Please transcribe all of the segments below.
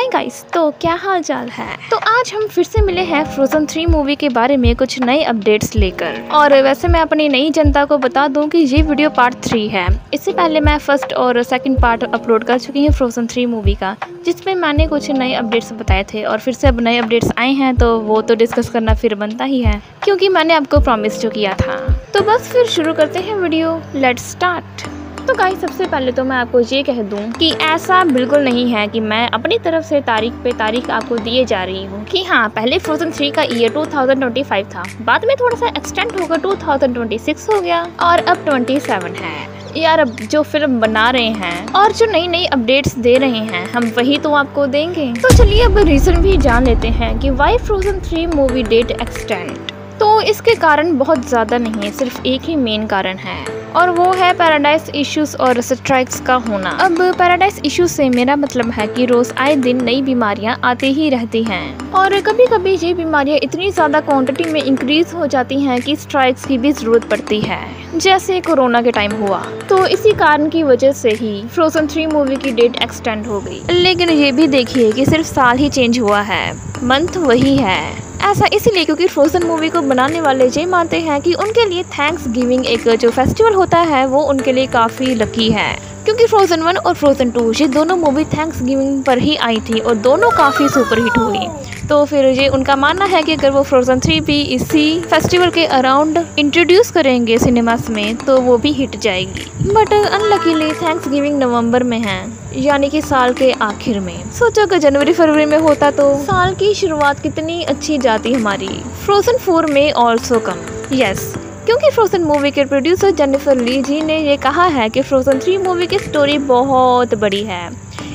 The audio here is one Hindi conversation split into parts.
हाय गाइस, तो क्या हाल चाल है। तो आज हम फिर से मिले हैं फ्रोजन 3 मूवी के बारे में कुछ नए अपडेट्स लेकर। और वैसे मैं अपनी नई जनता को बता दूं कि ये वीडियो पार्ट 3 है। इससे पहले मैं फर्स्ट और सेकंड पार्ट अपलोड कर चुकी हूँ फ्रोजन 3 मूवी का, जिसमें मैंने कुछ नए अपडेट्स बताए थे और फिर से अब नए अपडेट्स आए हैं, तो वो तो डिस्कस करना फिर बनता ही है, क्योंकि मैंने आपको प्रॉमिस जो किया था। तो बस फिर शुरू करते हैं वीडियो, लेट्स स्टार्ट। तो गाइस, सबसे पहले तो मैं आपको ये कह दूं कि ऐसा बिल्कुल नहीं है कि मैं अपनी तरफ से तारीख पे तारीख आपको दिए जा रही हूँ कि हाँ, पहले फ्रोजन 3 का ईयर 2025 था, बाद में थोड़ा सा एक्सटेंड होकर 2026 हो गया और अब 27 है। यार, अब जो फिल्म बना रहे हैं और जो नई नई अपडेट्स दे रहे हैं, हम वही तो आपको देंगे। तो चलिए अब रीज़न भी जान लेते हैं कि why Frozen 3 movie date extend. तो इसके कारण बहुत ज़्यादा नहीं है, सिर्फ एक ही मेन कारण है, और वो है पैराडाइज इश्यूज और स्ट्राइक्स का होना। अब पैराडाइज इश्यूज से मेरा मतलब है कि रोज आए दिन नई बीमारियां आती ही रहती हैं, और कभी कभी ये बीमारियां इतनी ज़्यादा क्वांटिटी में इंक्रीज हो जाती हैं कि स्ट्राइक्स की भी ज़रूरत पड़ती है, जैसे कोरोना के टाइम हुआ। तो इसी कारण की वजह से ही फ्रोजन 3 मूवी की डेट एक्सटेंड हो गई। लेकिन ये भी देखिए कि सिर्फ साल ही चेंज हुआ है, मंथ वही है। ऐसा इसलिए क्योंकि फ्रोजन मूवी को बनाने वाले ये मानते हैं कि उनके लिए थैंक्स गिविंग एक जो फेस्टिवल होता है वो उनके लिए काफ़ी लकी है, क्योंकि फ्रोजन 1 और फ्रोजन 2 ये दोनों मूवी थैंक्स गिविंग पर ही आई थी और दोनों काफ़ी सुपरहिट हुई। तो फिर ये उनका मानना है कि अगर वो फ्रोजन 3 भी इसी फेस्टिवल के अराउंड इंट्रोड्यूस करेंगे सिनेमास में तो वो भी हिट जाएगी। बट अनलकीली थैंक्स गिविंग नवंबर में है, यानी कि साल के आखिर में। सोचो कि जनवरी फरवरी में होता तो साल की शुरुआत कितनी अच्छी जाती हमारी। फ्रोजन 4 में ऑल्सो कम, यस, क्योंकि फ्रोजन मूवी के प्रोड्यूसर जेनिफर ली जी ने ये कहा है कि फ्रोजन 3 मूवी की स्टोरी बहुत बड़ी है,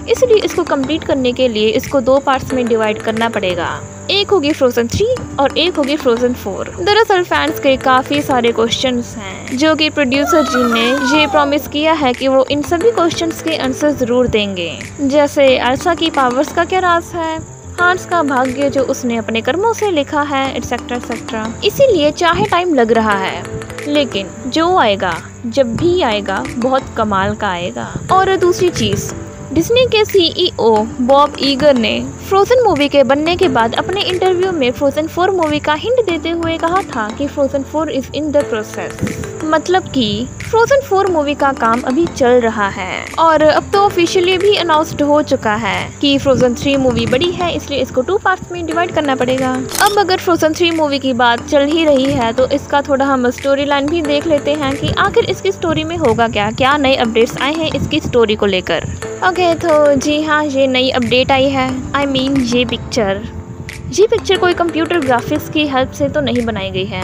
इसलिए इसको कंप्लीट करने के लिए इसको 2 पार्ट्स में डिवाइड करना पड़ेगा। एक होगी फ्रोजन 3 और एक होगी फ्रोजन 4। दरअसल फैंस के काफ़ी सारे क्वेश्चंस हैं जो कि प्रोड्यूसर जी ने ये प्रॉमिस किया है कि वो इन सभी क्वेश्चंस के आंसर ज़रूर देंगे, जैसे एल्सा की पावर्स का क्या राज है, हांस का भाग्य जो उसने अपने कर्मों से लिखा है, एटसेट्रा एटसेट्रा। इसीलिए चाहे टाइम लग रहा है, लेकिन जो आएगा, जब भी आएगा, बहुत कमाल का आएगा। और दूसरी चीज़, डिज्नी के CEO बॉब ईगर ने फ्रोजन मूवी के बनने के बाद अपने इंटरव्यू में फ्रोजन 4 मूवी का हिंट देते हुए कहा था कि frozen 4 is in the process, मतलब कि फ्रोजन 4 मूवी का काम अभी चल रहा है। और अब तो ऑफिशियली भी अनाउंस्ड हो चुका है कि फ्रोजन 3 मूवी बड़ी है, इसलिए इसको 2 पार्ट्स में डिवाइड करना पड़ेगा। अब अगर फ्रोजन 3 मूवी की बात चल ही रही है तो इसका थोड़ा हम स्टोरी लाइन भी देख लेते हैं कि आखिर इसकी स्टोरी में होगा क्या, क्या नए अपडेट्स आए हैं इसकी स्टोरी को लेकर। ओके, तो जी हाँ, ये नई अपडेट आई है। आई मीन ये पिक्चर कोई कंप्यूटर ग्राफिक्स की हेल्प से तो नहीं बनाई गई है,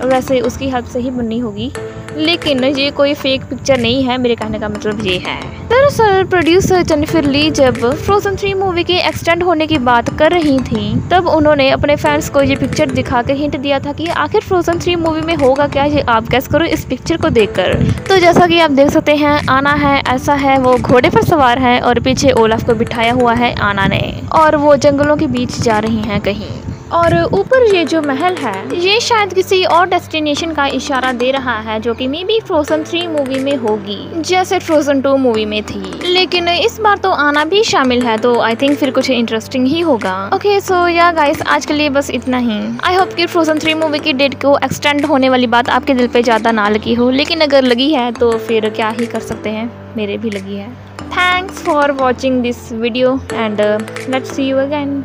वैसे उसकी हेल्प से ही बननी होगी, लेकिन ये कोई फेक पिक्चर नहीं है, मेरे कहने का मतलब ये है। दरअसल प्रोड्यूसर जेनिफर ली जब फ्रोजन 3 मूवी के एक्सटेंड होने की बात कर रही थी, तब उन्होंने अपने फैंस को ये पिक्चर दिखाकर हिंट दिया था कि आखिर फ्रोजन 3 मूवी में होगा क्या, ये आप गेस करो इस पिक्चर को देखकर। तो जैसा कि आप देख सकते हैं, आना है ऐसा है, वो घोड़े पर सवार है और पीछे ओलाफ को बिठाया हुआ है आना ने, और वो जंगलों के बीच जा रही हैं कहीं। और ऊपर ये जो महल है, ये शायद किसी और डेस्टिनेशन का इशारा दे रहा है, जो कि मे बी फ्रोजन 3 मूवी में होगी, जैसे फ्रोजन 2 मूवी में थी। लेकिन इस बार तो आना भी शामिल है, तो आई थिंक फिर कुछ इंटरेस्टिंग ही होगा। ओके, सो या गाइस, आज के लिए बस इतना ही। आई होप कि फ्रोजन 3 मूवी की डेट को एक्सटेंड होने वाली बात आपके दिल पे ज़्यादा ना लगी हो, लेकिन अगर लगी है तो फिर क्या ही कर सकते हैं, मेरे भी लगी है। Thanks for watching this video and let's see you again.